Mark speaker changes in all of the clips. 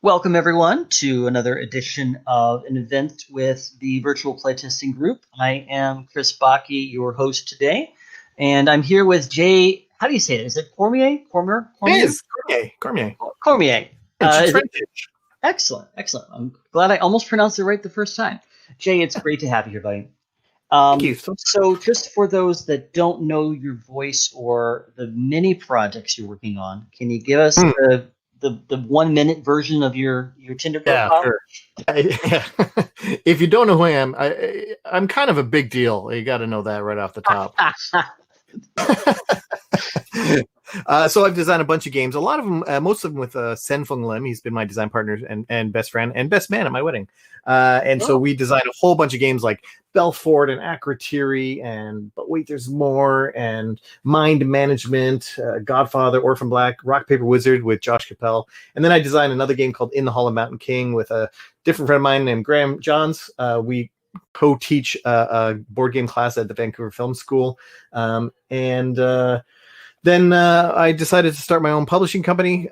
Speaker 1: Welcome, everyone, to another edition of an event with the virtual playtesting group. I am Chris Baki, your host today, and I'm here with Jay. How do you say it? Is it Cormier? Cormier?
Speaker 2: It
Speaker 1: Cormier?
Speaker 2: is Cormier. Cormier.
Speaker 1: Cormier.
Speaker 2: It's
Speaker 1: Is it?
Speaker 2: French.
Speaker 1: Excellent, excellent. I'm glad I almost pronounced it right the first time. Jay, it's great to have you here, buddy.
Speaker 2: Thank you. So,
Speaker 1: So, just for those that don't know your voice or the many projects you're working on, can you give us
Speaker 2: hmm,
Speaker 1: the 1 minute version of your Tinder
Speaker 2: yeah,
Speaker 1: profile?
Speaker 2: sure. If you don't know who I am, I'm kind of a big deal. You got to know that right off the top. So I've designed a bunch of games. A lot of them, most of them with Sen Fung Lim. He's been my design partner and best friend and best man at my wedding. And so
Speaker 1: Oh,
Speaker 2: we designed a whole bunch of games like Belfort and Akrotiri and But Wait, There's More and Mind Management, Godfather, Orphan Black, Rock Paper Wizard with Josh Capel. And then I designed another game called In the Hall of Mountain King with a different friend of mine named Graham Johns. We co-teach a board game class at the Vancouver Film School. Then I decided to start my own publishing company.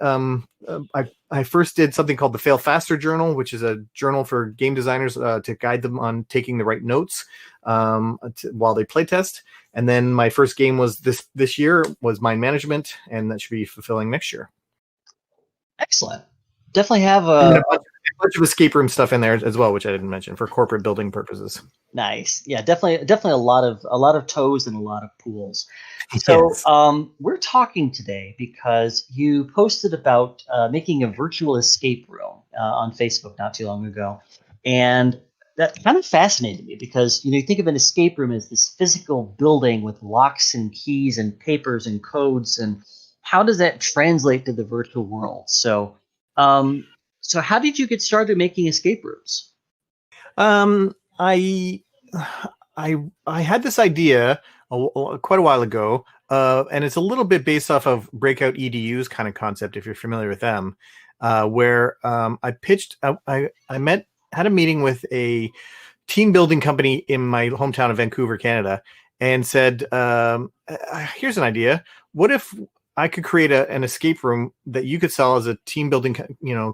Speaker 2: I first did something called the Fail Faster Journal, which is a journal for game designers to guide them on taking the right notes while they playtest. And then my first game was this year was Mind Management, and that should be fulfilling next year.
Speaker 1: excellent. Definitely have
Speaker 2: And then
Speaker 1: a
Speaker 2: a bunch of escape room stuff in there as well, which I didn't mention for corporate building purposes.
Speaker 1: nice. Yeah, definitely a lot of toes and a lot of pools. So,
Speaker 2: Yes.
Speaker 1: we're talking today because you posted about making a virtual escape room on Facebook not too long ago, and that kind of fascinated me because you think of an escape room as this physical building with locks and keys and papers and codes, and how does that translate to the virtual world? Um, so how did you get started making escape rooms?
Speaker 2: Um, I I had this idea quite a while ago, and it's a little bit based off of Breakout EDU's kind of concept, if you're familiar with them, where I pitched. I had a meeting with a team building company in my hometown of Vancouver, Canada, and said, "Here's an idea. What if I could create an escape room that you could sell as a team building,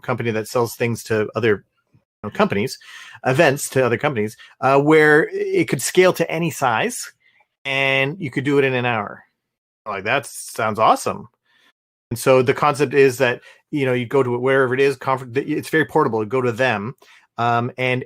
Speaker 2: company that sells things to other companies, events to other companies, where it could scale to any size, and you could do it in an hour." Like, that sounds awesome. And so the concept is that you go to it wherever it is. It's very portable. You go to them, and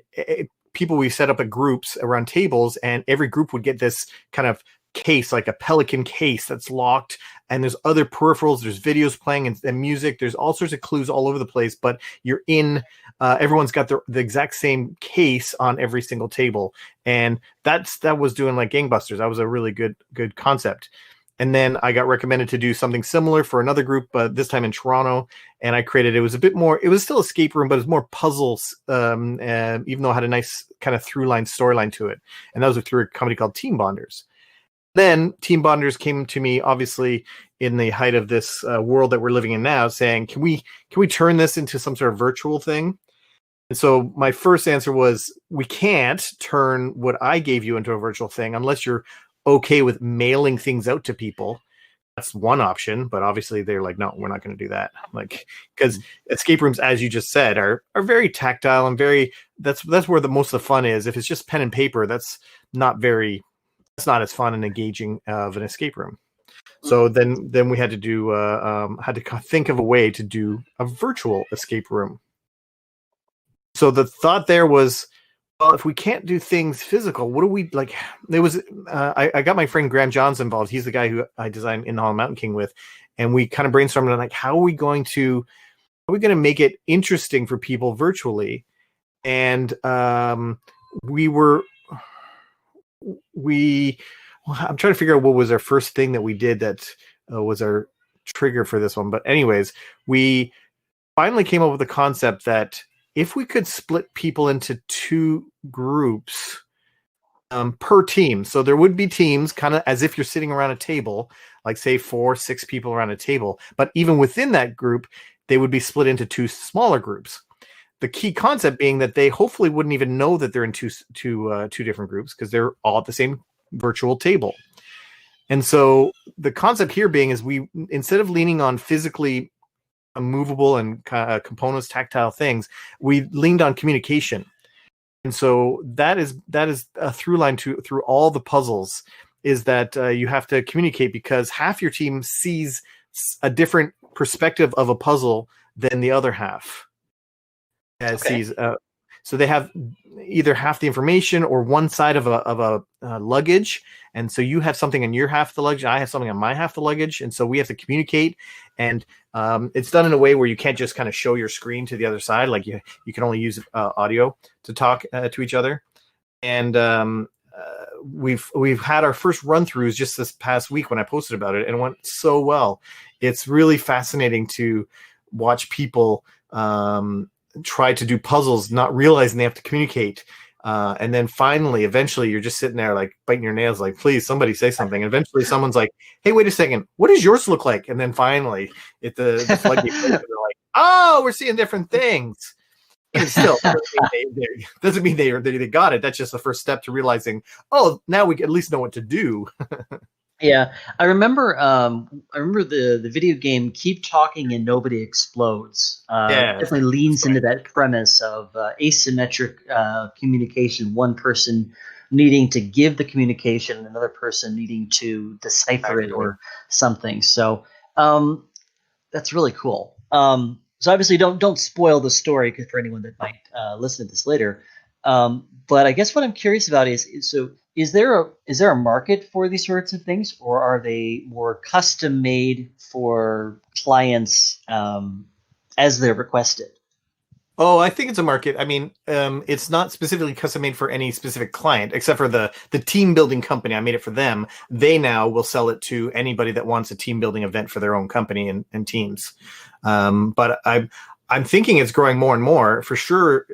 Speaker 2: people, we set up a groups around tables, and every group would get this kind of case, like a Pelican case that's locked, and there's other peripherals, there's videos playing and music, there's all sorts of clues all over the place, but you're in everyone's got the exact same case on every single table, and that was doing like gangbusters. That was a really good concept. And then I got recommended to do something similar for another group, but this time in Toronto. And I created, it was a bit more, it was still escape room, but it was more puzzles, even though it had a nice kind of through line storyline to it. And that was through a company called Team Bonders. Then Team Bonders came to me, obviously, in the height of this world that we're living in now, saying, can we turn this into some sort of virtual thing? And so my first answer was, we can't turn what I gave you into a virtual thing unless you're okay with mailing things out to people. That's one option, but obviously they're like, no, we're not going to do that. Like, because escape rooms, as you just said, are very tactile and that's where the most of the fun is. If it's just pen and paper, it's not as fun and engaging of an escape room. So then we had to think of a way to do a virtual escape room. So the thought there was, well, if we can't do things physical, what do we like? There was I got my friend Graham Johns involved. He's the guy who I designed In the Hall of Mountain King with, and we kind of brainstormed on like, how are we going to make it interesting for people virtually? And we were we I'm trying to figure out what was our first thing that we did that was our trigger for this one. But anyways, we finally came up with the concept that if we could split people into two groups per team, so there would be teams kind of as if you're sitting around a table, like say 4-6 people around a table, but even within that group, they would be split into two smaller groups. The key concept being that they hopefully wouldn't even know that they're in two different groups because they're all at the same virtual table. And so the concept here being is we, instead of leaning on physically movable and components, tactile things, we leaned on communication. And so that is a through line through all the puzzles, is that you have to communicate, because half your team sees a different perspective of a puzzle than the other half sees. So they have either half the information or one side of a luggage, and so you have something on your half of the luggage, I have something on my half of the luggage, and so we have to communicate. And it's done in a way where you can't just kind of show your screen to the other side, like you can only use audio to talk to each other. And we've had our first run throughs just this past week when I posted about it, and it went so well. It's really fascinating to watch people try to do puzzles, not realizing they have to communicate. And then finally, eventually, you're just sitting there like biting your nails, like, please, somebody say something. And eventually someone's like, hey, wait a second, what does yours look like? And then finally, the floodgate opens, and they're like, oh, we're seeing different things. And still, doesn't mean they got it. That's just the first step to realizing, oh, now we at least know what to do.
Speaker 1: Yeah, I remember. The video game "Keep Talking and Nobody Explodes." Definitely leans into that premise of asymmetric communication. One person needing to give the communication, and another person needing to decipher it or something. So that's really cool. So obviously, don't spoil the story for anyone that might listen to this later. But I guess what I'm curious about is there a market for these sorts of things, or are they more custom made for clients as they're requested?
Speaker 2: Oh, I think it's a market. I mean, it's not specifically custom made for any specific client, except for the team building company. I made it for them. They now will sell it to anybody that wants a team building event for their own company and teams. But I'm thinking it's growing more and more. For sure,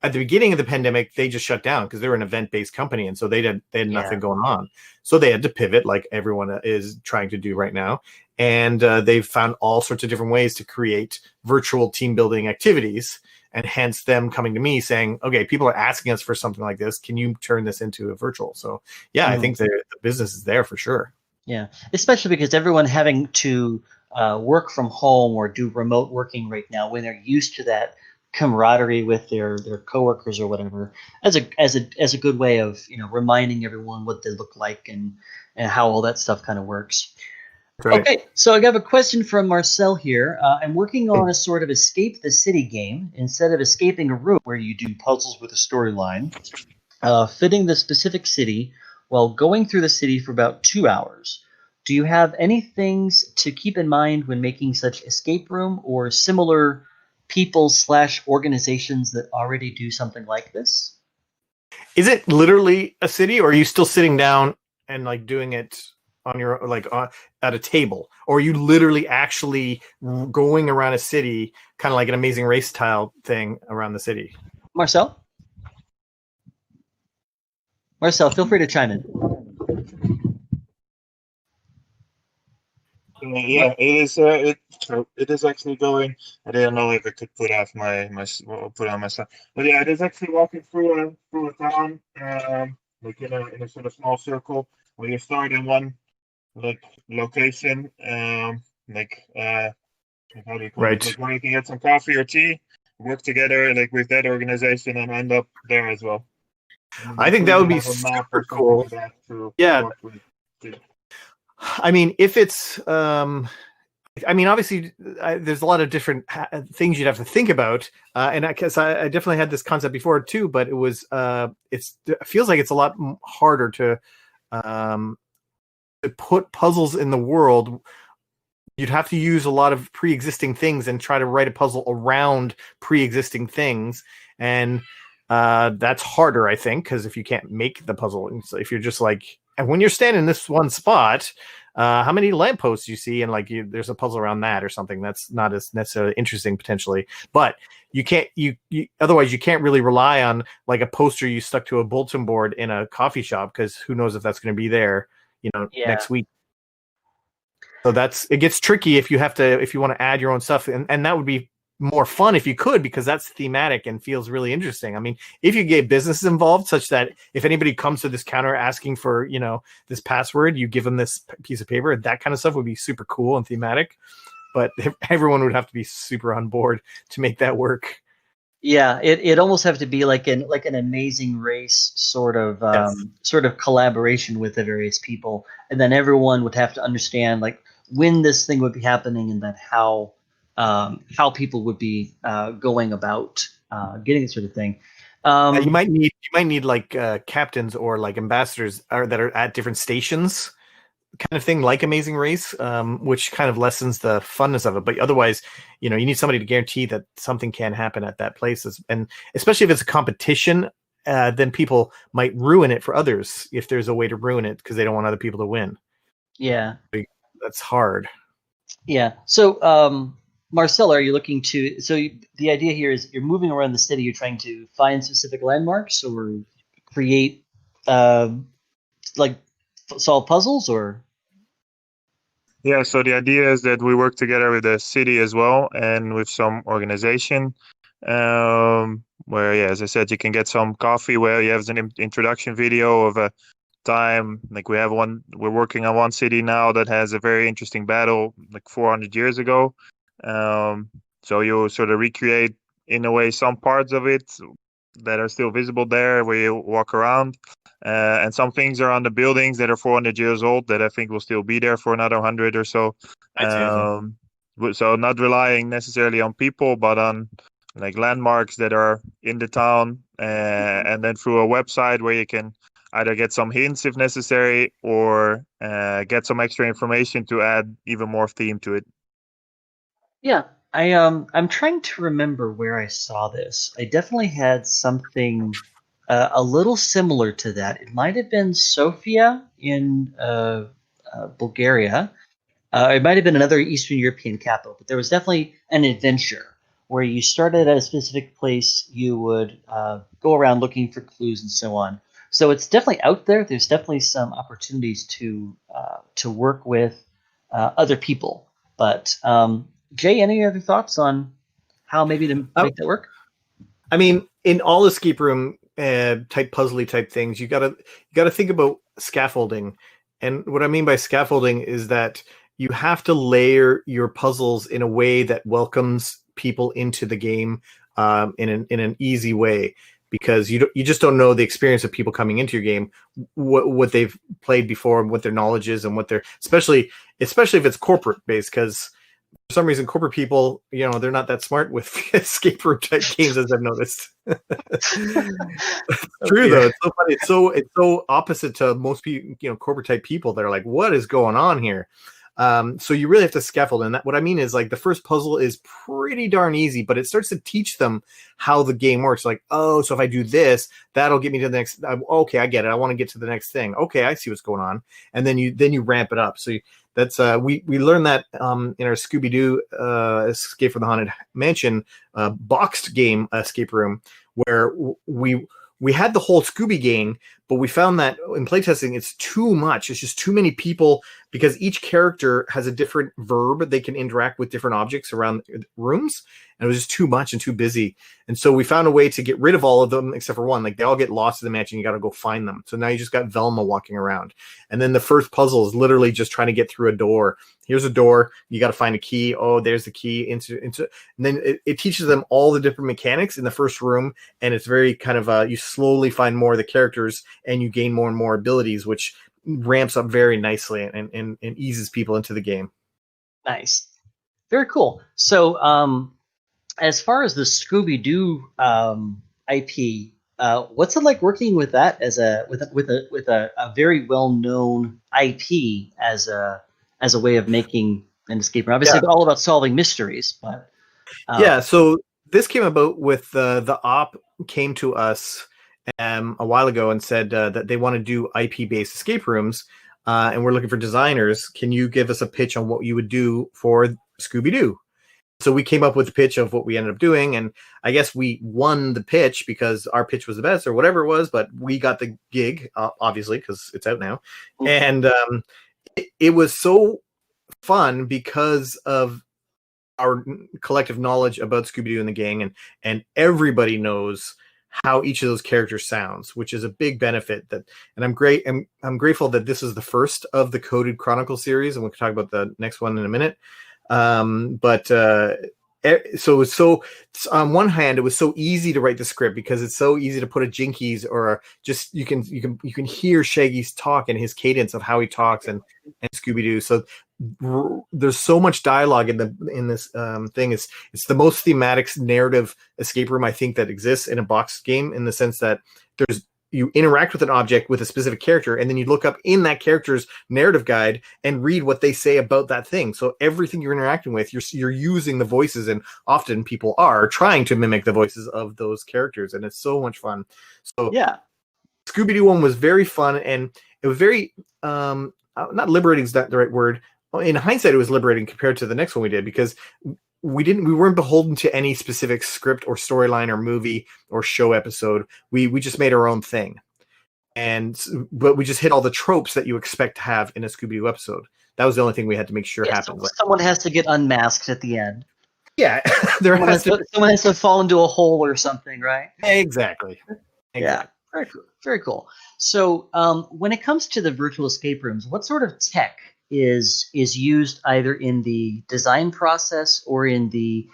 Speaker 2: at the beginning of the pandemic, they just shut down because they were an event-based company, and so they had nothing going on. So they had to pivot, like everyone is trying to do right now. And they've found all sorts of different ways to create virtual team building activities, and hence them coming to me saying, okay, people are asking us for something like this. Can you turn this into a virtual? So yeah, I think the business is there for sure.
Speaker 1: Yeah, especially because everyone having to work from home or do remote working right now, when they're used to that camaraderie with their coworkers or whatever, as a good way of reminding everyone what they look like and how all that stuff kind of works. Right. Okay, so I have a question from Marcel here. I'm working on a sort of escape the city game. Instead of escaping a room where you do puzzles with a storyline, fitting the specific city while going through the city for about 2 hours. Do you have any things to keep in mind when making such escape room or similar people/organizations that already do something like this?
Speaker 2: Is it literally a city, or are you still sitting down and like doing it on your at a table, or are you literally actually going around a city, kind of like an Amazing Race style thing around the city?
Speaker 1: Marcel, feel free to chime in.
Speaker 3: Yeah, it is actually going. I didn't know if I could put on my stuff, but yeah, it is actually walking through a town, like in a sort of small circle, where you start in one location, how do you call it? Like where you can get some coffee or tea, work together like with that organization, and end up there as well.
Speaker 2: I think that would be super cool. Yeah. I mean, if it's, obviously, there's a lot of different things you'd have to think about, and I guess I definitely had this concept before too. But it was, it feels like it's a lot harder to put puzzles in the world. You'd have to use a lot of pre-existing things and try to write a puzzle around pre-existing things, and that's harder, I think, because if you can't make the puzzle, so if you're just like, and when you're standing in this one spot, how many lampposts you see, and like there's a puzzle around that or something, that's not as necessarily interesting potentially. But you can't, otherwise you can't really rely on like a poster you stuck to a bulletin board in a coffee shop, because who knows if that's going to be there, next week. So it gets tricky if you want to add your own stuff, and that would be more fun if you could, because that's thematic and feels really interesting. I mean, if you get businesses involved, such that if anybody comes to this counter asking for, this password, you give them this piece of paper, that kind of stuff would be super cool and thematic. but everyone would have to be super on board to make that work.
Speaker 1: Yeah, it almost have to be like an Amazing Race sort of collaboration with the various people, and then everyone would have to understand like when this thing would be happening, and then how people would be going about getting this sort of thing.
Speaker 2: You might need like captains or like ambassadors that are at different stations, kind of thing, like Amazing Race, which kind of lessens the funness of it. But otherwise, you need somebody to guarantee that something can happen at that place. And especially if it's a competition, then people might ruin it for others if there's a way to ruin it because they don't want other people to win.
Speaker 1: Yeah.
Speaker 2: That's hard.
Speaker 1: Yeah. So, Marcel, are you looking to? The idea here is you're moving around the city. You're trying to find specific landmarks or create, like, solve puzzles, or?
Speaker 3: Yeah. So the idea is that we work together with the city as well and with some organization, where, yeah, as I said, you can get some coffee where you have an introduction video of a time. Like we're working on one city now that has a very interesting battle like 400 years ago. So you sort of recreate in a way some parts of it that are still visible there where you walk around, and some things are on the buildings that are 400 years old that I think will still be there for another 100 or so. So not relying necessarily on people, but on like landmarks that are in the town, and then through a website where you can either get some hints if necessary, or get some extra information to add even more theme to it.
Speaker 1: Yeah, I'm trying to remember where I saw this. I definitely had something a little similar to that. It might have been Sofia in Bulgaria. It might have been another Eastern European capital, but there was definitely an adventure where you started at a specific place. You would go around looking for clues and so on. So it's definitely out there. There's definitely some opportunities to work with other people. But Jay, any other thoughts on how maybe to make that work?
Speaker 2: I mean, in all escape room type puzzly type things, you gotta think about scaffolding. And what I mean by scaffolding is that you have to layer your puzzles in a way that welcomes people into the game in an easy way, because you just don't know the experience of people coming into your game, what they've played before, and what their knowledge is, and what they're especially if it's corporate based, because for some reason corporate people, they're not that smart with escape room type games, as I've noticed. True though, it's so funny. It's so opposite to most people, corporate type people that are like, what is going on here? So you really have to scaffold, and what I mean is like the first puzzle is pretty darn easy, but it starts to teach them how the game works. Like, oh, so if I do this, that'll get me to the next. Okay, I get it. I want to get to the next thing. Okay, I see what's going on, and then you ramp it up. So that's we learned that in our Scooby-Doo Escape from the Haunted Mansion boxed game escape room, where we had the whole Scooby gang, but we found that in playtesting it's too much. It's just too many people, because each character has a different verb. They can interact with different objects around rooms, and it was just too much and too busy. And so we found a way to get rid of all of them except for one. Like they all get lost in the mansion. You got to go find them. So now you just got Velma walking around. And then the first puzzle is literally just trying to get through a door. Here's a door. You got to find a key. Oh, there's the key into. And then it teaches them all the different mechanics in the first room. And it's very kind of you slowly find more of the characters, and you gain more and more abilities, which ramps up very nicely and eases people into the game.
Speaker 1: Nice. Very cool. So, as far as the Scooby-Doo IP, what's it like working with that as with a very well-known IP as a way of making an escape room? Obviously, all about solving mysteries, but
Speaker 2: yeah. So this came about with the op came to us a while ago and said that they want to do IP-based escape rooms, and we're looking for designers. Can you give us a pitch on what you would do for Scooby-Doo? So we came up with the pitch of what we ended up doing, and I guess we won the pitch because our pitch was the best or whatever it was, but we got the gig, obviously, because it's out now. And it was so fun because of our collective knowledge about Scooby-Doo and the gang, and everybody knows how each of those characters sounds, which is a big benefit. And I'm grateful that this is the first of the Coded Chronicle series, and we'll talk about the next one in a minute. So on one hand, it was so easy to write the script because it's so easy to put a jinkies or just you can hear Shaggy's talk and his cadence of how he talks and Scooby Doo. So there's so much dialogue in this thing. It's the most thematic narrative escape room I think that exists in a box game, in the sense that you interact with an object with a specific character, and then you look up in that character's narrative guide and read what they say about that thing. So everything you're interacting with, you're using the voices, and often people are trying to mimic the voices of those characters, and it's so much fun. So
Speaker 1: yeah,
Speaker 2: Scooby-Doo one was very fun, and it was very not liberating is that the right word. In hindsight, it was liberating compared to the next one we did, because we weren't beholden to any specific script or storyline or movie or show episode. We just made our own thing. But we just hit all the tropes that you expect to have in a Scooby-Doo episode. That was the only thing we had to make sure happened.
Speaker 1: So someone has to get unmasked at the end.
Speaker 2: Yeah.
Speaker 1: someone has to fall into a hole or something, right?
Speaker 2: Exactly.
Speaker 1: Yeah. Very cool. Very cool. So when it comes to the virtual escape rooms, what sort of tech is used either in the design process or in the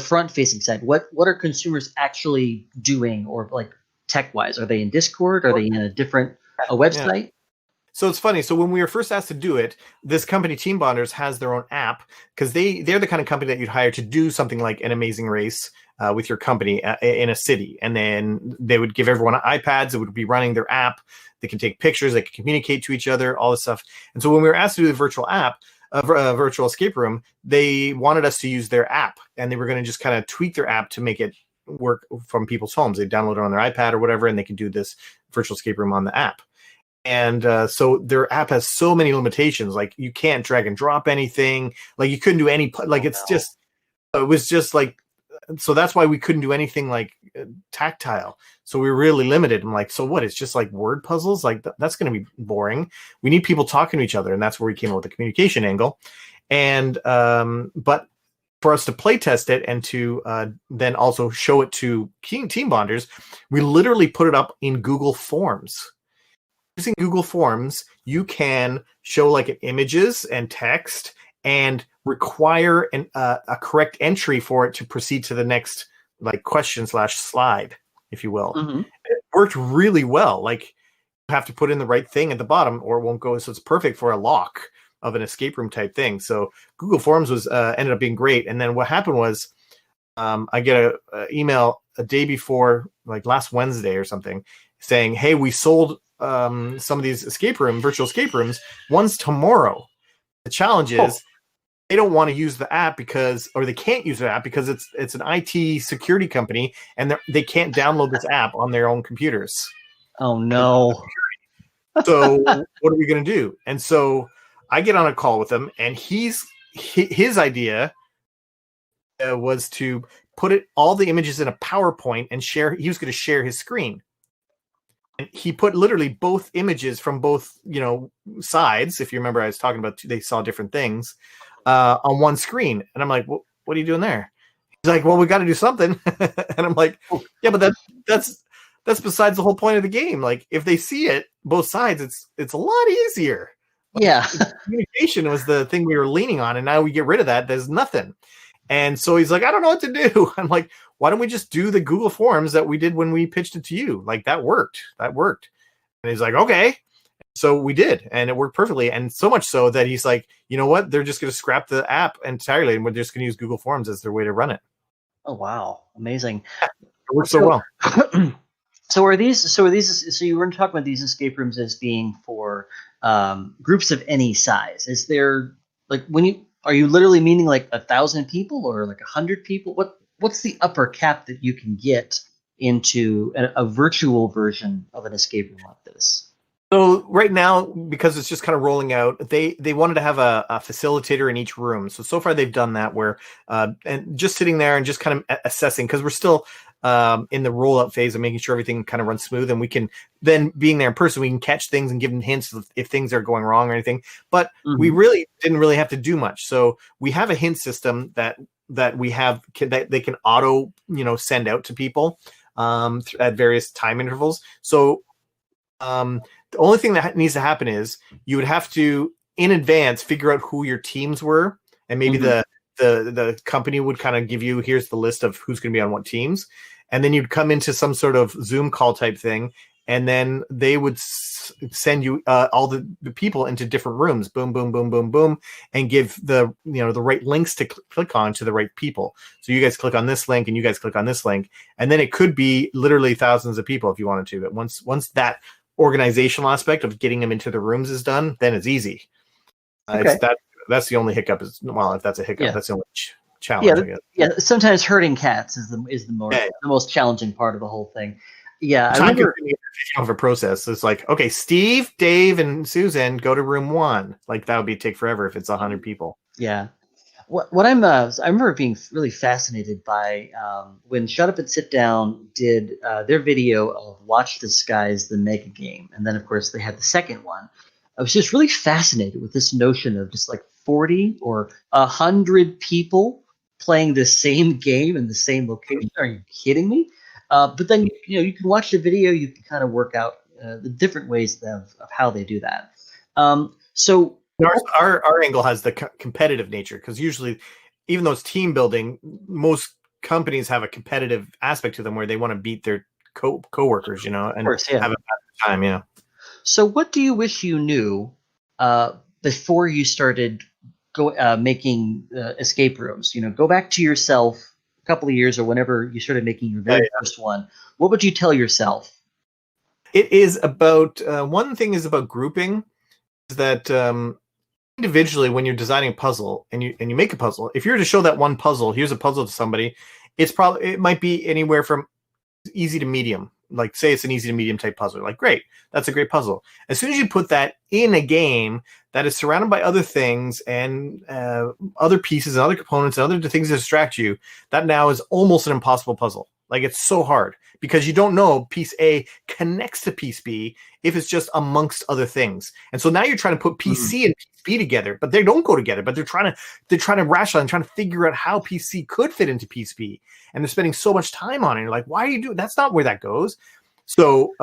Speaker 1: front facing side? What are consumers actually doing, or like tech wise? Are they in Discord? Are they in a different website?
Speaker 2: Yeah. So it's funny. So when we were first asked to do it, this company, Team Bonders, has their own app, because they're the kind of company that you'd hire to do something like an Amazing Race with your company in a city. And then they would give everyone iPads. It would be running their app. They can take pictures. They can communicate to each other, all this stuff. And so when we were asked to do the virtual app, virtual escape room, they wanted us to use their app. And they were going to just kind of tweak their app to make it work from people's homes. They download it on their iPad or whatever, and they can do this virtual escape room on the app. And so their app has so many limitations. Like, you can't drag and drop anything. Like, you couldn't do any, like, it was just like, so that's why we couldn't do anything like tactile. So we were really limited. I'm like, so what? It's just like word puzzles? Like, that's going to be boring. We need people talking to each other. And that's where we came up with the communication angle. And, but for us to play test it and to then also show it to Team Bonders, we literally put it up in Google Forms. Using Google Forms, you can show like images and text and require a correct entry for it to proceed to the next like question / slide, if you will. Mm-hmm. It worked really well. Like, you have to put in the right thing at the bottom or it won't go. So it's perfect for a lock of an escape room type thing. So Google Forms was ended up being great. And then what happened was I get an email a day before, like last Wednesday or something, saying, hey, we sold some of these virtual escape rooms. One's tomorrow. The challenge is they don't want to use the app they can't use the app because it's an IT security company and they can't download this app on their own computers.
Speaker 1: Oh no.
Speaker 2: So what are we going to do? And so I get on a call with him, and his idea was to put all the images in a PowerPoint and share. He was going to share his screen. And he put literally both images from both, sides. If you remember, I was talking about they saw different things on one screen. And I'm like, well, what are you doing there? He's like, well, we got to do something. And I'm like, yeah, but that's besides the whole point of the game. Like, if they see it, both sides, it's a lot easier.
Speaker 1: Yeah.
Speaker 2: Communication was the thing we were leaning on. And now we get rid of that. There's nothing. And so he's like, I don't know what to do. I'm like, why don't we just do the Google Forms that we did when we pitched it to you? Like, that worked. And he's like, okay. So we did, and it worked perfectly. And so much so that he's like, you know what? They're just going to scrap the app entirely, and we're just going to use Google Forms as their way to run it.
Speaker 1: Oh, wow. Amazing.
Speaker 2: It works so well.
Speaker 1: So you were talking about these escape rooms as being for groups of any size. Is there, like, are you literally meaning like 1,000 people or like 100 people? What's the upper cap that you can get into a virtual version of an escape room like this?
Speaker 2: So right now, because it's just kind of rolling out, they wanted to have a facilitator in each room. So far they've done that where and just sitting there and just kind of assessing, because we're still in the rollout phase of making sure everything kind of runs smooth, and we can then, being there in person, we can catch things and give them hints if things are going wrong or anything. But we really didn't really have to do much. So we have a hint system that we have that they can auto send out to people at various time intervals. So the only thing that needs to happen is you would have to, in advance, figure out who your teams were and maybe
Speaker 1: Mhm.
Speaker 2: the company would kind of give you, here's the list of who's going to be on what teams, and then you'd come into some sort of Zoom call type thing, and then they would send you all the people into different rooms, boom, boom, boom, boom, boom, and give the right links to click on to the right people. So you guys click on this link, and you guys click on this link, and then it could be literally thousands of people if you wanted to. But once that organizational aspect of getting them into the rooms is done, then it's easy.
Speaker 1: Okay.
Speaker 2: That's the only hiccup. If that's a hiccup,
Speaker 1: Yeah.
Speaker 2: that's the only challenge. I guess.
Speaker 1: Yeah. Sometimes herding cats is the
Speaker 2: Yeah.
Speaker 1: the most challenging part of the whole thing. Yeah, I
Speaker 2: Time
Speaker 1: remember.
Speaker 2: consuming of a process. It's like, okay, Steve, Dave, and Susan go to room 1. Like that would take forever if it's 100 people.
Speaker 1: Yeah. What I'm I remember being really fascinated by when Shut Up and Sit Down did their video of Watch the Skies, the mega game, and then of course they had the second one. I was just really fascinated with this notion of just like 40 or 100 people playing the same game in the same location. Are you kidding me? But then you can watch the video, you can kind of work out the different ways of how they do that. So
Speaker 2: Our angle has the competitive nature, because usually, even though it's team building, most companies have a competitive aspect to them where they want to beat their coworkers, and
Speaker 1: course, yeah.
Speaker 2: have a bad time. Yeah.
Speaker 1: So, what do you wish you knew before you started making escape rooms? Go back to yourself a couple of years or whenever you started making your very first one. What would you tell yourself?
Speaker 2: It is about one thing is about grouping. Is that individually, when you're designing a puzzle and you make a puzzle, if you were to show that one puzzle, here's a puzzle to somebody, it might be anywhere from easy to medium. Like, say it's an easy to medium type puzzle. Like, great, that's a great puzzle. As soon as you put that in a game that is surrounded by other things and other pieces and other components and other things that distract you, that now is almost an impossible puzzle. Like, it's so hard because you don't know piece A connects to piece B if it's just amongst other things. And so now you're trying to put piece C and piece B together, but they don't go together. But they're trying to rationalize and trying to figure out how piece C could fit into piece B. And they're spending so much time on it. You're like, why are you doing? That's not where that goes. So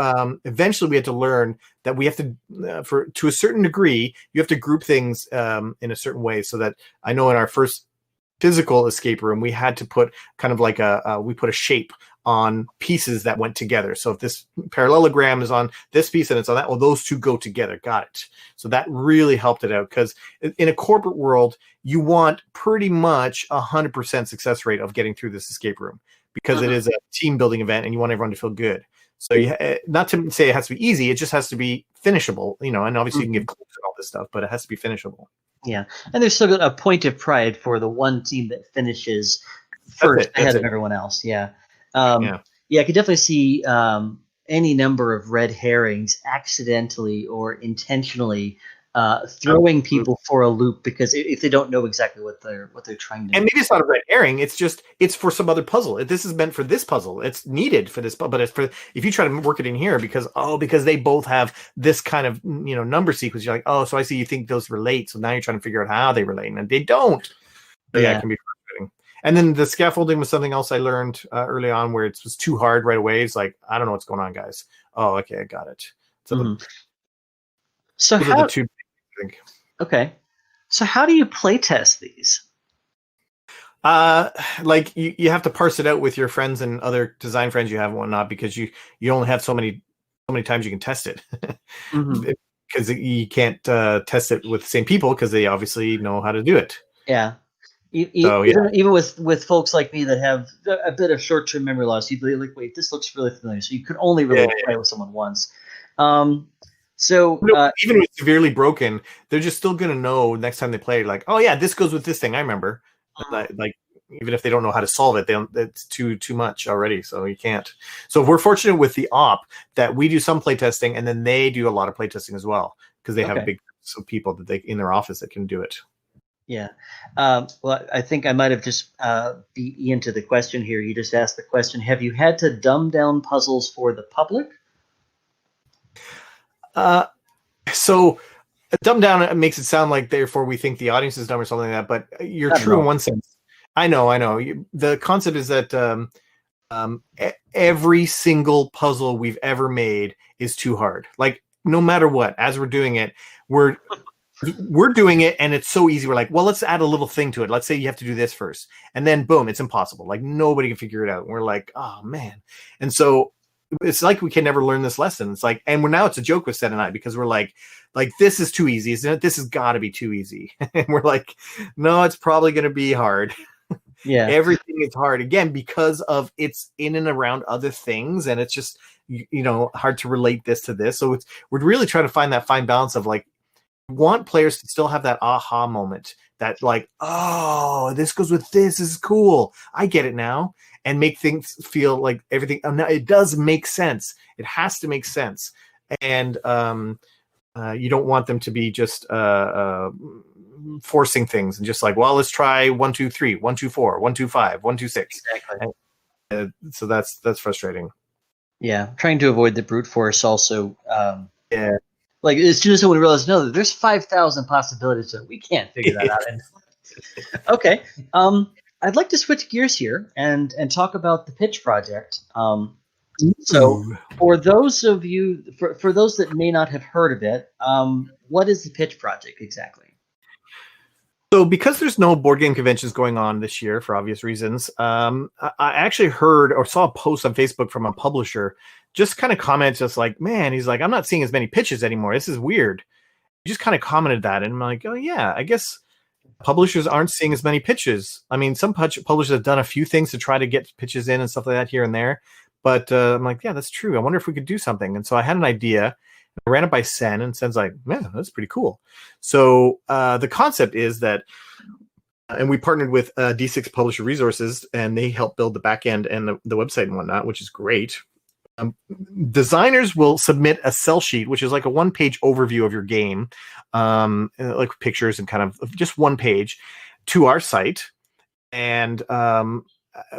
Speaker 2: eventually we had to learn that we have to, to a certain degree, you have to group things in a certain way. So that I know in our first physical escape room, we had to put kind of like we put a shape on pieces that went together. So if this parallelogram is on this piece and it's on that, well, those two go together. Got it. So that really helped it out, because in a corporate world, you want pretty much 100% success rate of getting through this escape room, because it is a team building event and you want everyone to feel good. So not to say it has to be easy, it just has to be finishable, and obviously you can give clues and all this stuff, but it has to be finishable.
Speaker 1: Yeah, and there's still a point of pride for the one team that finishes first ahead of everyone else. Yeah. I could definitely see any number of red herrings accidentally or intentionally throwing people for a loop, because if they don't know exactly what they're trying to do.
Speaker 2: And maybe it's not a red herring, it's for some other puzzle. This is meant for this puzzle. It's needed for this, but it's for if you try to work it in here because they both have this kind of number sequence. You're like, oh, so I see you think those relate. So now you're trying to figure out how they relate, and they don't. So it can be frustrating. And then the scaffolding was something else I learned early on, where it was too hard right away. It's like, I don't know what's going on, guys. Oh, okay, I got it. So,
Speaker 1: so
Speaker 2: those are the two.
Speaker 1: Okay, so how do you play test these?
Speaker 2: Like you have to parse it out with your friends and other design friends you have and whatnot, because you only have so many times you can test it, because you can't test it with the same people, because they obviously know how to do it.
Speaker 1: Yeah. Even with folks like me that have a bit of short-term memory loss, you'd be like, wait, this looks really familiar. So you could only really play with someone once. So
Speaker 2: even if it's severely broken, they're just still going to know next time they play, like, oh yeah, this goes with this thing. I remember. Like, even if they don't know how to solve it, it's too much already. So you can't. So we're fortunate with the op that we do some play testing, and then they do a lot of play testing as well, because they have a big group of people that they in their office that can do it.
Speaker 1: Yeah. Well, I think I might have just beat Ian to the question here. You just asked the question, have you had to dumb down puzzles for the public?
Speaker 2: So dumb down makes it sound like therefore we think the audience is dumb or something like that, but you're true in one sense. I know. The concept is that every single puzzle we've ever made is too hard. Like, no matter what, as we're doing it, we're we're doing it and it's so easy. We're like, well, let's add a little thing to it. Let's say you have to do this first. And then boom, it's impossible. Like nobody can figure it out. And we're like, oh man. And so it's like we can never learn this lesson. It's like, and it's a joke with Seth and I, because we're like this is too easy, isn't it? This has got to be too easy. And we're like, no, it's probably going to be hard.
Speaker 1: Yeah.
Speaker 2: Everything is hard again because of it's in and around other things, and it's just hard to relate this to this. So we're really trying to find that fine balance of like, want players to still have that aha moment, that like, oh, this goes with this is cool, I get it now, and make things feel like everything. Now it does make sense. It has to make sense, and you don't want them to be just forcing things and just like, well, let's try 1 2 3 1 2 4 1 2 5 1 2 6.
Speaker 1: Exactly.
Speaker 2: And, so that's frustrating.
Speaker 1: Yeah, trying to avoid the brute force also.
Speaker 2: Yeah.
Speaker 1: Like as soon as someone realizes, no, there's 5,000 possibilities, so we can't figure that out. Okay, I'd like to switch gears here and talk about the pitch project. So for those of you, for those that may not have heard of it, what is the pitch project exactly?
Speaker 2: So because there's no board game conventions going on this year for obvious reasons, I actually heard or saw a post on Facebook from a publisher just kind of comment, just like, man, he's like, I'm not seeing as many pitches anymore. This is weird. He just kind of commented that. And I'm like, oh yeah, I guess publishers aren't seeing as many pitches. I mean, some publishers have done a few things to try to get pitches in and stuff like that here and there. But I'm like, yeah, that's true. I wonder if we could do something. And so I had an idea. I ran it by Sen, and Sen's like, man, that's pretty cool. So the concept is that, and we partnered with D6 Publisher Resources, and they help build the back end and the website and whatnot, which is great. Designers will submit a sell sheet, which is like a one-page overview of your game, like pictures and kind of just one page, to our site. And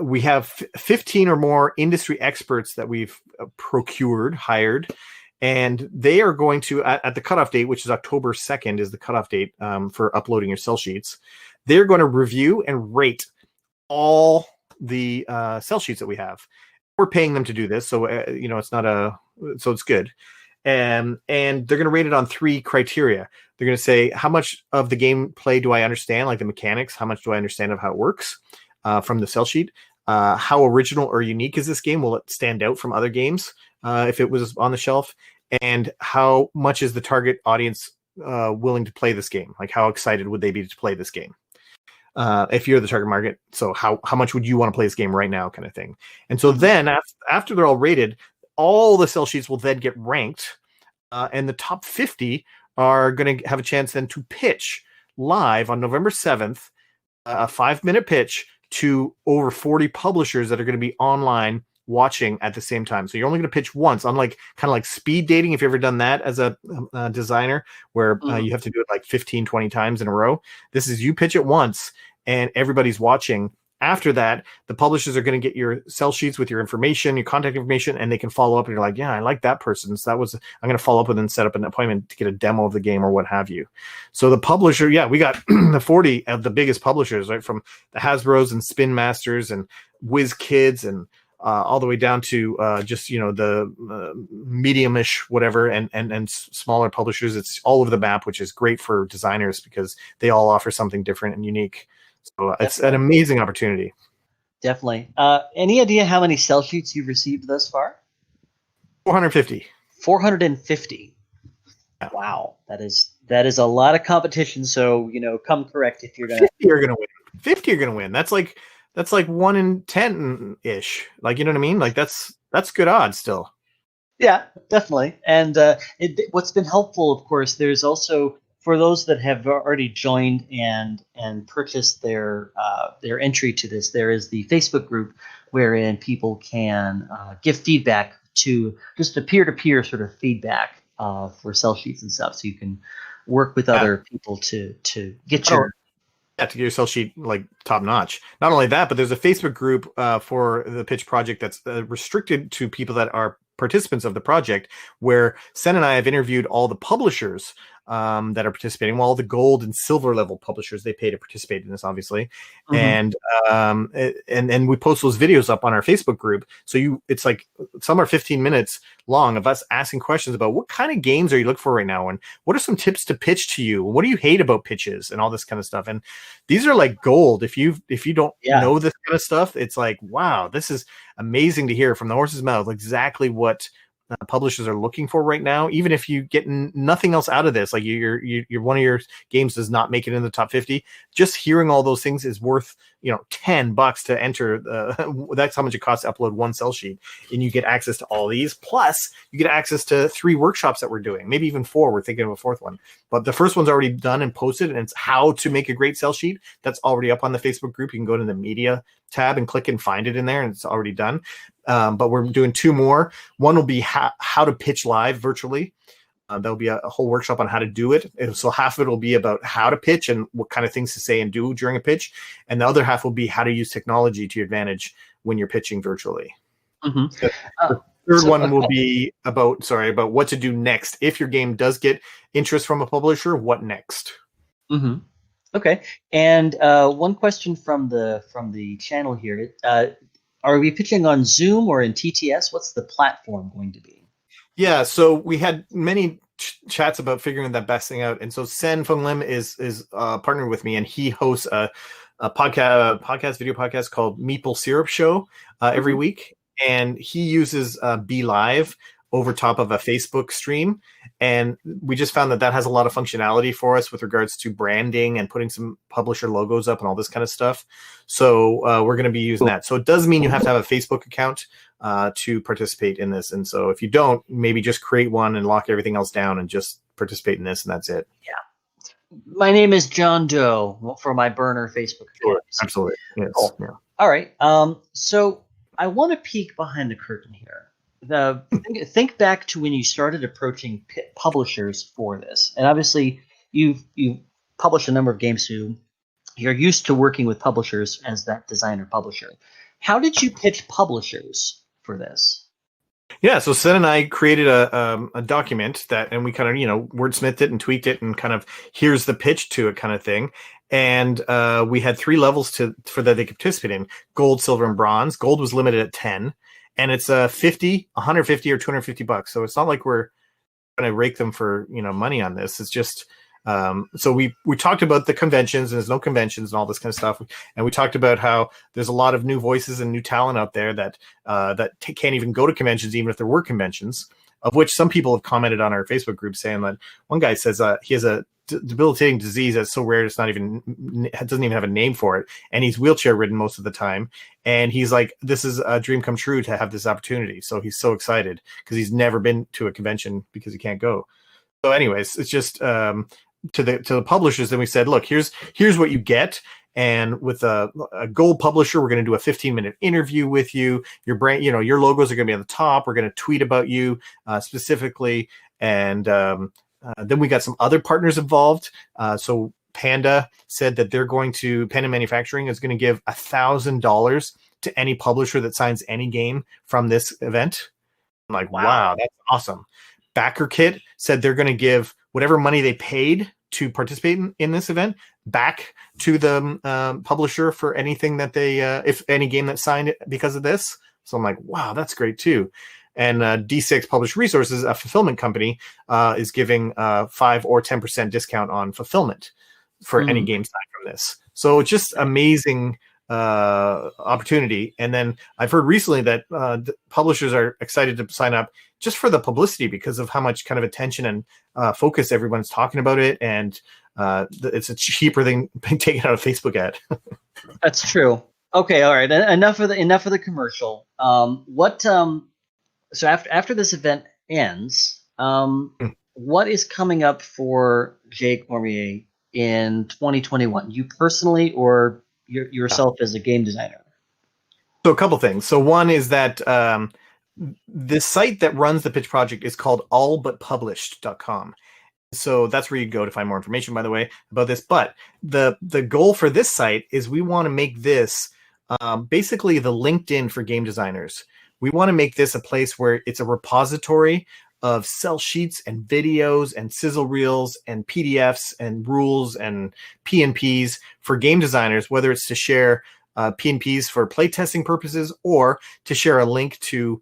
Speaker 2: we have 15 or more industry experts that we've hired, and they are going to, at the cutoff date, which is October 2nd is the cutoff date for uploading your sell sheets. They're going to review and rate all the sell sheets that we have. We're paying them to do this, so it's not so it's good. And they're going to rate it on 3 criteria. They're going to say, how much of the gameplay do I understand, like the mechanics? How much do I understand of how it works from the sell sheet? How original or unique is this game? Will it stand out from other games if it was on the shelf? And how much is the target audience willing to play this game? Like, how excited would they be to play this game? If you're the target market, so how much would you want to play this game right now, kind of thing. And so then after they're all rated, all the sell sheets will then get ranked, and the top 50 are going to have a chance then to pitch live on November 7th, a 5-minute pitch to over 40 publishers that are going to be online watching at the same time. So you're only going to pitch once, unlike kind of like speed dating, if you've ever done that as a designer, where you have to do it like 15, 20 times in a row. This is you pitch it once and everybody's watching. After that, the publishers are going to get your sell sheets with your information, your contact information, and they can follow up. And you're like, yeah, I like that person. So I'm going to follow up with and set up an appointment to get a demo of the game or what have you. So the publisher, we got the 40 of the biggest publishers, right? From the Hasbros and Spin Masters and Whiz Kids and all the way down to just, the medium-ish whatever and smaller publishers. It's all over the map, which is great for designers because they all offer something different and unique. So it's an amazing opportunity. Definitely.
Speaker 1: Any idea how many sell sheets you've received thus far?
Speaker 2: 450.
Speaker 1: 450. Yeah. Wow. That is a lot of competition. So, come correct if you're going to.
Speaker 2: 50 are going to win. 50 are going to win. That's like 1 in 10-ish. Like, you know what I mean? Like that's good odds still.
Speaker 1: Yeah, definitely. And what's been helpful, of course, there's also, for those that have already joined and purchased their entry to this, there is the Facebook group wherein people can give feedback to just a peer-to-peer sort of feedback for sell sheets and stuff. So you can work with other people to get your...
Speaker 2: to get your sell sheet like top notch. Not only that, but there's a Facebook group for the pitch project that's restricted to people that are participants of the project, where Sen and I have interviewed all the publishers that are participating. Well, the gold and silver level publishers, they pay to participate in this, obviously. And we post those videos up on our Facebook group. So it's like some are 15 minutes long of us asking questions about what kind of games are you looking for right now, and what are some tips to pitch to you, what do you hate about pitches, and all this kind of stuff. And these are like gold. If you don't know this kind of stuff, it's like, wow, this is amazing to hear from the horse's mouth exactly what publishers are looking for right now. Even if you get nothing else out of this, like you're one of your games does not make it in the top 50, just hearing all those things is worth $10 to enter. That's how much it costs to upload one sell sheet, and you get access to all these. Plus you get access to 3 workshops that we're doing, maybe even 4. We're thinking of a 4th one, but the first one's already done and posted, and it's how to make a great sell sheet. That's already up on the Facebook group. You can go to the media tab and click and find it in there, and it's already done. But we're doing 2 more. One will be how to pitch live virtually. There'll be a whole workshop on how to do it. And so half of it will be about how to pitch and what kind of things to say and do during a pitch. And the other half will be how to use technology to your advantage when you're pitching virtually. The third one will be about what to do next. If your game does get interest from a publisher, what next?
Speaker 1: Okay. And one question from the channel here. Are we pitching on Zoom or in TTS? What's the platform going to be?
Speaker 2: Yeah, so we had many chats about figuring that best thing out, and so Sen Feng Lim is partnered with me, and he hosts a video podcast called Meeple Syrup Show every week, and he uses Be Live over top of a Facebook stream, and we just found that has a lot of functionality for us with regards to branding and putting some publisher logos up and all this kind of stuff. So we're going to be using that. So it does mean you have to have a Facebook account to participate in this. And so if you don't, maybe just create one and lock everything else down and just participate in this, and that's it.
Speaker 1: Yeah. My name is John Doe for my burner Facebook account.
Speaker 2: Sure, absolutely. Yes.
Speaker 1: Cool.
Speaker 2: Yeah.
Speaker 1: All right. So I want to peek behind the curtain here. Think back to when you started approaching publishers for this, and obviously you've published a number of games, so you're used to working with publishers as that designer publisher. How did you pitch publishers for this?
Speaker 2: Yeah, so Sen and I created a document and we kind of wordsmithed it and tweaked it and kind of here's the pitch to it kind of thing. And we had 3 levels for that they could participate in: gold, silver, and bronze. Gold was limited at 10. And it's 50, 150, or $250. So it's not like we're going to rake them for money on this. It's just so we talked about the conventions, and there's no conventions and all this kind of stuff. And we talked about how there's a lot of new voices and new talent out there that can't even go to conventions, even if there were conventions. Of which some people have commented on our Facebook group saying that one guy says he has a debilitating disease that's so rare it doesn't even have a name for it, and he's wheelchair ridden most of the time, and he's like, this is a dream come true to have this opportunity. So he's so excited because he's never been to a convention because he can't go. So anyways, it's just to the publishers, then we said, look, here's what you get. And with a gold publisher, we're going to do a 15-minute interview with you. Your brand, your logos are going to be on the top. We're going to tweet about you specifically. And then we got some other partners involved. So Panda said that Panda Manufacturing is going to give $1,000 to any publisher that signs any game from this event. I'm like, wow, that's awesome. Backer Kit said they're going to give whatever money they paid to participate in this event back to the publisher for anything that they, if any game that signed it because of this. So I'm like, wow, that's great too. And D6 Published Resources, a fulfillment company, is giving 5 or 10% discount on fulfillment for any game signed from this. So it's just amazing opportunity. And then I've heard recently that the publishers are excited to sign up just for the publicity because of how much kind of attention and focus everyone's talking about it. And it's a cheaper than taking out a Facebook ad.
Speaker 1: That's true. Okay. All right. Enough of the commercial. So after this event ends, what is coming up for Jay Cormier in 2021? You personally, or yourself as a game designer?
Speaker 2: So a couple things. So one is that the site that runs the pitch project is called allbutpublished.com. So that's where you go to find more information, by the way, about this. But the goal for this site is we want to make this basically the LinkedIn for game designers. We want to make this a place where it's a repository of cell sheets and videos and sizzle reels and PDFs and rules and P&Ps for game designers, whether it's to share P&Ps for playtesting purposes or to share a link to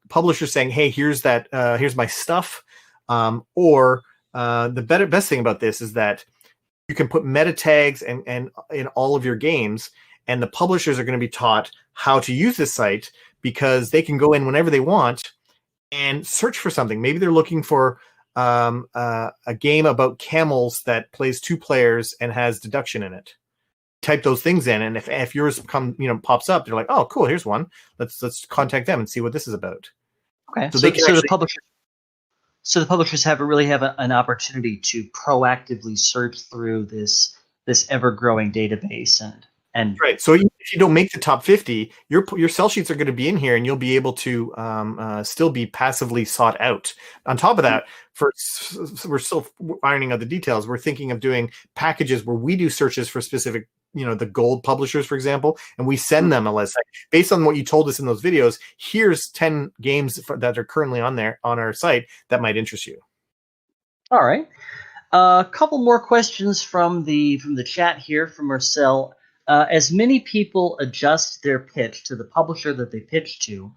Speaker 2: publishers saying, hey, here's my stuff. Or the best thing about this is that you can put meta tags and in all of your games, and the publishers are going to be taught how to use this site because they can go in whenever they want and search for something. Maybe they're looking for a game about camels that plays 2 players and has deduction in it. Type those things in, and if yours pops up, they're like, oh, cool, here's one. Let's contact them and see what this is about.
Speaker 1: Okay, so the publishers have an opportunity to proactively search through this ever-growing database and
Speaker 2: right. So if you don't make the top 50, your cell sheets are going to be in here, and you'll be able to still be passively sought out. On top of that, we're still ironing out the details. We're thinking of doing packages where we do searches for specific, the gold publishers, for example, and we send them a list. Like, based on what you told us in those videos, here's 10 games that are currently on our site that might interest you.
Speaker 1: All right. A couple more questions from the chat here from Marcel. As many people adjust their pitch to the publisher that they pitch to,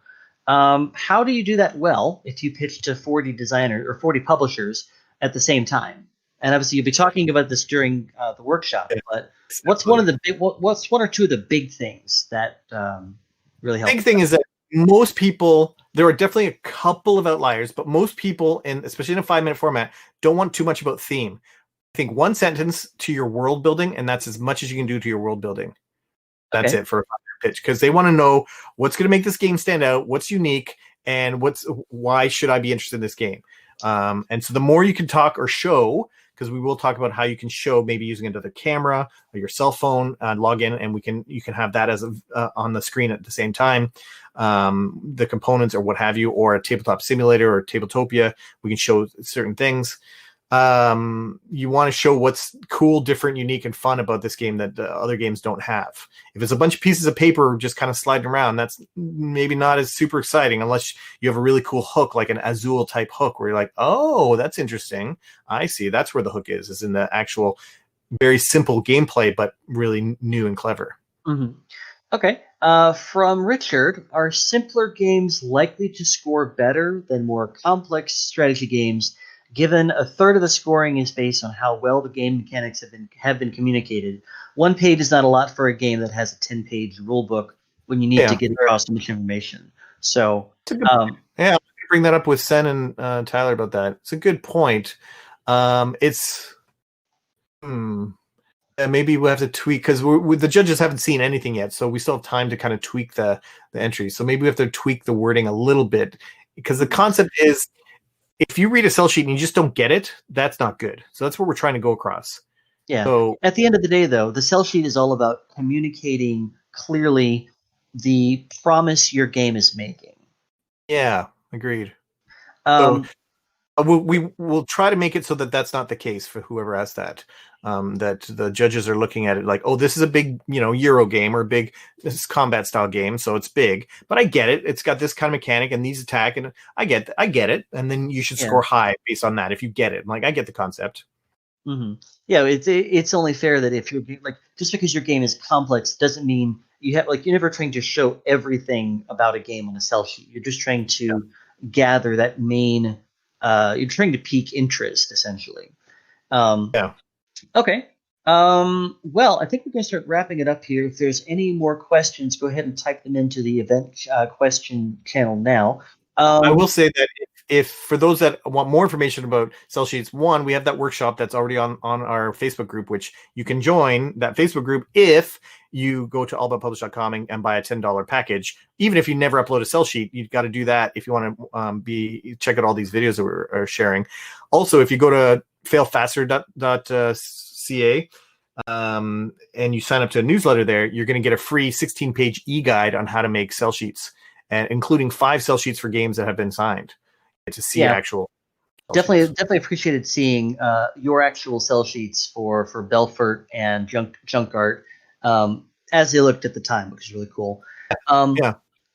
Speaker 1: how do you do that well if you pitch to 40 designers or 40 publishers at the same time? And obviously, you'll be talking about this during the workshop. But what's one or two of the big things that really help?
Speaker 2: The big thing is that most people, there are definitely a couple of outliers, but most people, especially in a 5-minute format, don't want too much about theme. I think 1 sentence to your world building, and that's as much as you can do to your world building. That's it for a pitch, because they want to know what's going to make this game stand out, what's unique, and why should I be interested in this game. And so the more you can talk or show, because we will talk about how you can show, maybe using another camera or your cell phone, log in, and you can have that as on the screen at the same time. The components or what have you, or a tabletop simulator or Tabletopia, we can show certain things. You want to show what's cool, different, unique, and fun about this game that other games don't have. If it's a bunch of pieces of paper just kind of sliding around, that's maybe not as super exciting unless you have a really cool hook, like an Azul type hook, where you're like, oh, that's interesting. I see. That's where the hook is in the actual very simple gameplay, but really new and clever.
Speaker 1: Mm-hmm. Okay. From Richard, are simpler games likely to score better than more complex strategy games, given a third of the scoring is based on how well the game mechanics have been communicated? 1 page is not a lot for a game that has a 10-page rule book when you need to get across too much information. So,
Speaker 2: I'll bring that up with Sen and Tyler about that. It's a good point. Maybe we'll have to tweak, because the judges haven't seen anything yet, so we still have time to kind of tweak the entries. So maybe we have to tweak the wording a little bit, because the concept is, if you read a cell sheet and you just don't get it, that's not good. So that's what we're trying to go across.
Speaker 1: Yeah.
Speaker 2: So
Speaker 1: at the end of the day, though, the cell sheet is all about communicating clearly the promise your game is making.
Speaker 2: Yeah, agreed. So we'll try to make it so that that's not the case for whoever asked that. That the judges are looking at it like, oh, this is a big, Euro game or this is combat style game, so it's big. But I get it. It's got this kind of mechanic and these attack, and I get it. And then you should score high based on that if you get it. Like, I get the concept.
Speaker 1: Mm-hmm. Yeah, it's only fair that if you're just because your game is complex doesn't mean you're never trying to show everything about a game on a cell sheet. You're just trying to gather that main. You're trying to pique interest, essentially. Okay. Well, I think we're going to start wrapping it up here. If there's any more questions, go ahead and type them into the event question channel now.
Speaker 2: I will say that if for those that want more information about cell sheets, one, we have that workshop that's already on our Facebook group, which you can join that Facebook group if you go to allaboutpublish.com and buy a $10 package. Even if you never upload a cell sheet, you've got to do that if you want to check out all these videos that we're sharing. Also, if you go to failfaster.ca and you sign up to a newsletter there, you're going to get a free 16-page e-guide on how to make cell sheets, and including 5 cell sheets for games that have been signed. To see actual.
Speaker 1: Definitely appreciated seeing your actual cell sheets for Belfort and Junk Art as they looked at the time, which is really cool.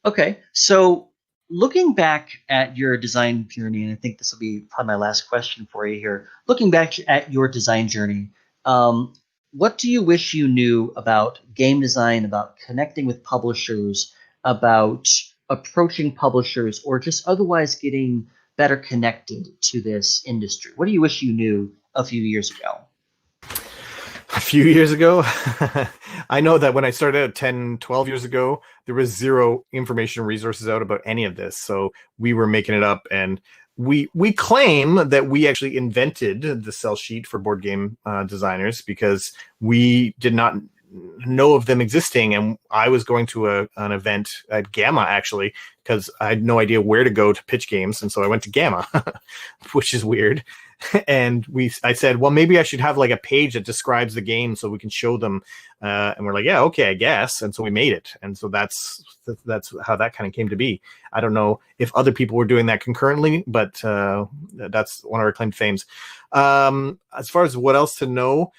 Speaker 1: Okay, so looking back at your design journey, and I think this will be probably my last question for you here. Looking back at your design journey, what do you wish you knew about game design, about connecting with publishers, about approaching publishers, or just otherwise getting better connected to this industry? What do you wish you knew a few years ago?
Speaker 2: A few years ago, I know that when I started out 10, 12 years ago, there was zero information resources out about any of this. So we were making it up, and we claim that we actually invented the sell sheet for board game designers because we did not know of them existing. And I was going to an event at Gamma, actually, because I had no idea where to go to pitch games. And so I went to Gamma, which is weird. And I said, well, maybe I should have like a page that describes the game so we can show them. And we're like, yeah, okay, I guess. And so we made it. And so that's how that kind of came to be. I don't know if other people were doing that concurrently, but that's one of our claimed fames. As far as what else to know,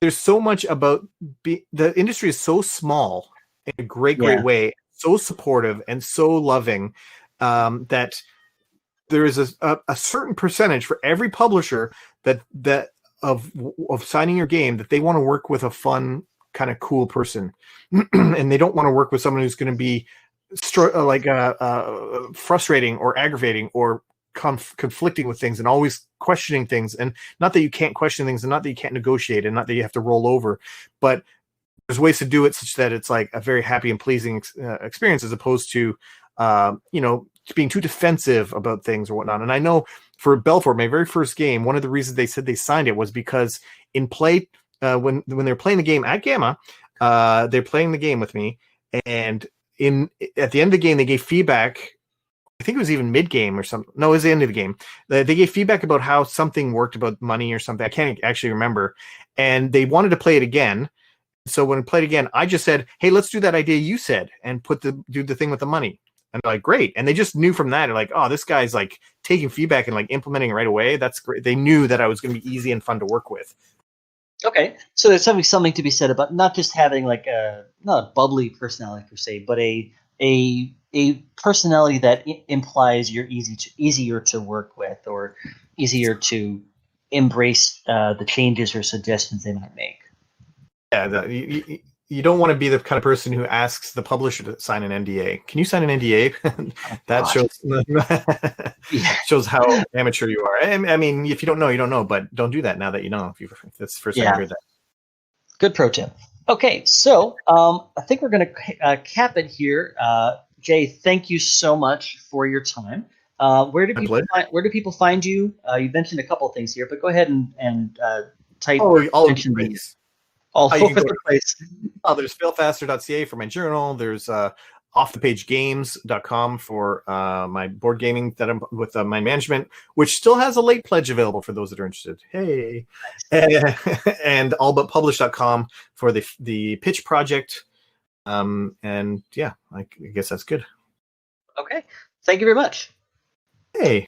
Speaker 2: there's so much about the industry is so small in a great way, so supportive and so loving that there is a certain percentage for every publisher that of signing your game that they want to work with a fun, kind of cool person, and they don't want to work with someone who's going to be frustrating or aggravating or conflicting with things and always questioning things. And not that you can't question things, and not that you can't negotiate, and not that you have to roll over, but there's ways to do it such that it's like a very happy and pleasing experience, as opposed to being too defensive about things or whatnot. And I know for Belfort, my very first game, one of the reasons they said they signed it was because in play, when they were playing the game at Gamma, they're playing the game with me, and at the end of the game, they gave feedback. I think it was even mid-game or something. No, it was the end of the game. They gave feedback about how something worked about money or something. I can't actually remember. And they wanted to play it again. So when we played again, I just said, hey, let's do that idea you said and do the thing with the money. And they're like, great. And they just knew from that, they're like, oh, this guy's like taking feedback and like implementing it right away. That's great. They knew that I was going to be easy and fun to work with.
Speaker 1: Okay, so there's something to be said about not just having like not a bubbly personality per se, but a personality that implies you're easier to work with, or easier to embrace the changes or suggestions they might make.
Speaker 2: Yeah, you don't want to be the kind of person who asks the publisher to sign an NDA. Can you sign an NDA? That shows how amateur you are. I mean, if you don't know, you don't know, but don't do that now that you know. If that's the first time you heard that. Good
Speaker 1: pro tip. Okay, so I think we're going to cap it here. Jay, thank you so much for your time. Where do people find you? You mentioned a couple of things here, but go ahead and type.
Speaker 2: All over the place.
Speaker 1: All over the place.
Speaker 2: There's failfaster.ca for my journal. There's offthepagegames.com for my board gaming that I'm with my management, which still has a late pledge available for those that are interested. Hey, and allbutpublish.com for the pitch project. And yeah, I guess that's good.
Speaker 1: Okay. Thank you very much.
Speaker 2: Hey.